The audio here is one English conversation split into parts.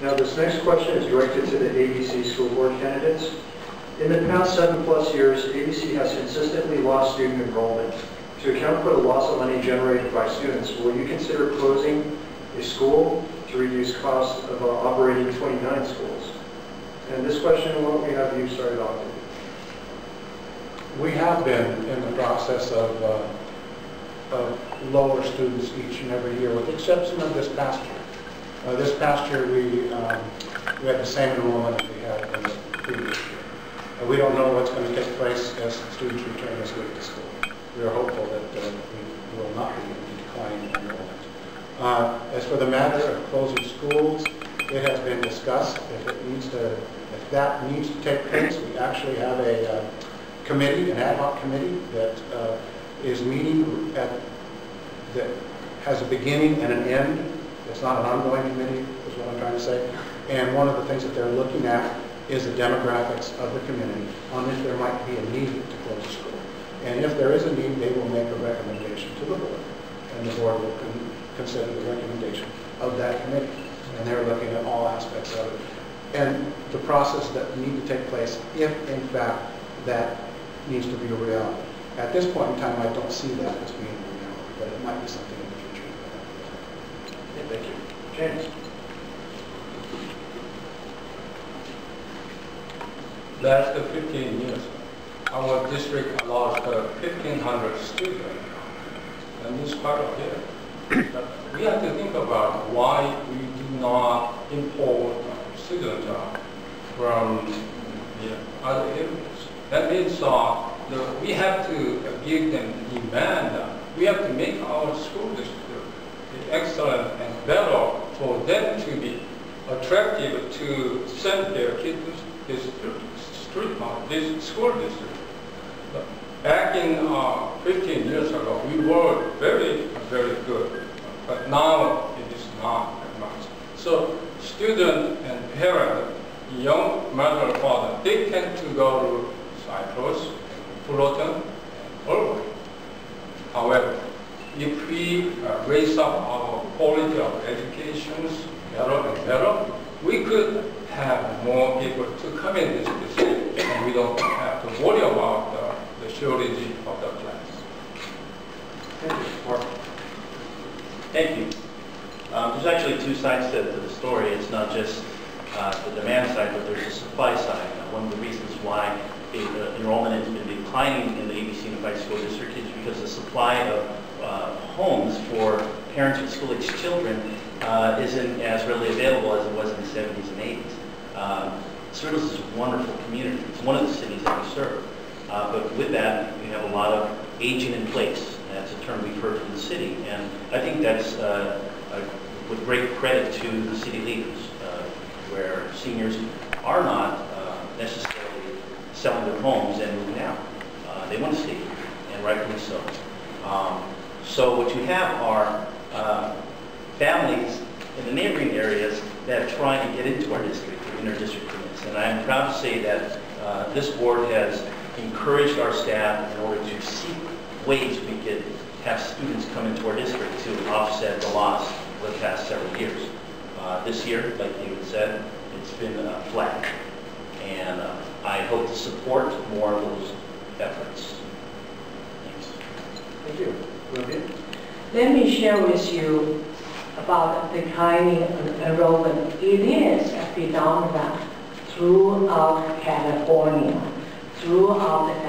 Now this next question is directed to the ABC school board candidates. In the past 7+ years, ABC has consistently lost student enrollment. To account for the loss of money generated by students, will you consider closing a school to reduce costs of operating 29 schools? And this question, why don't we have you start it off? We have been in the process of lower students each and every year, with the exception of this past year. This past year, we had the same enrollment as we had in the previous year. We don't know what's going to take place as students return this week to school. We are hopeful that we will not be in declining enrollment. As for the matter of closing schools, it has been discussed. If that needs to take place, we actually have a committee, an ad hoc committee that is meeting that has a beginning and an end. It's not an ongoing committee, is what I'm trying to say. And one of the things that they're looking at is the demographics of the community on if there might be a need to close a school. And if there is a need, they will make a recommendation to the board, and the board will consider the recommendation of that committee. And they're looking at all aspects of it. And the process that need to take place if, in fact, that needs to be a reality. At this point in time, I don't see that as being a reality, but it might be something in the future. Okay, thank you. James. Last 15 years, our district lost 1,500 students, and this part of it. But we have to think about why we do not import students from other areas. That means we have to give them demand. We have to make our school district excellent and better for them to be attractive to send their kids to this school district. But back in 15 years ago, we were very, very good, but now it is not that much. So student and parent, young mother and father, they tend to go to Cerritos, Fullerton, and Irvine. However, if we raise up our quality of education better and better, we could have more people to come in this district, and we don't have to worry about the shortage of the class. Thank you. Mark. Thank you. There's actually two sides to the story. It's not just the demand side, but there's a supply side. One of the reasons why enrollment has been declining in the ABC Unified School District is because the supply of homes for parents with school-age children isn't as readily available as it was in the 70s and 80s. Cerritos is a wonderful community. It's one of the cities that we serve. But with that, we have a lot of aging in place. That's a term we've heard from the city. And I think that's with great credit to the city leaders, where seniors are not necessarily selling their homes and moving out. They want to stay here, and rightfully so. So what you have are families in the neighboring areas that are trying to get into our district, or inter-district units. And I'm proud to say that this board has encouraged our staff in order to seek ways we could have students come into our district to offset the loss of the past several years. This year, like David said, it's been flat. And I hope to support more of those efforts. Thanks. Thank you. Olivia? Let me share with you about declining enrollment. It is a phenomenon throughout California,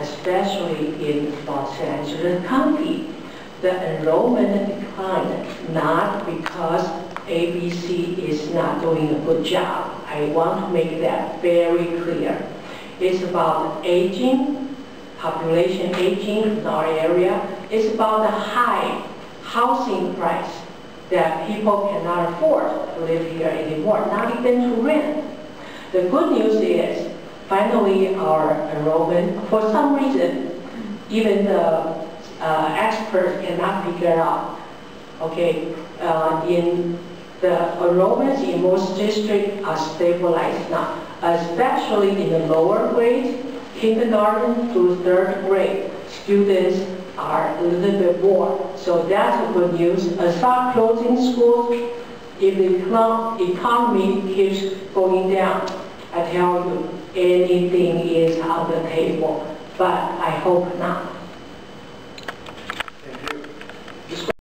especially in Los Angeles County. The enrollment declined not because ABC is not doing a good job. I want to make that very clear. It's about aging, population aging in our area. It's about the high housing price that people cannot afford to live here anymore, not even to rent. The good news is, finally, our enrollment, for some reason, even the experts cannot figure out, okay, in the enrollments in most districts are stabilized now, especially in the lower grades, kindergarten through 3rd grade. Students are a little bit more. So that's the good news. As far as closing schools, If the economy keeps going down, I tell you, anything is on the table, but I hope not.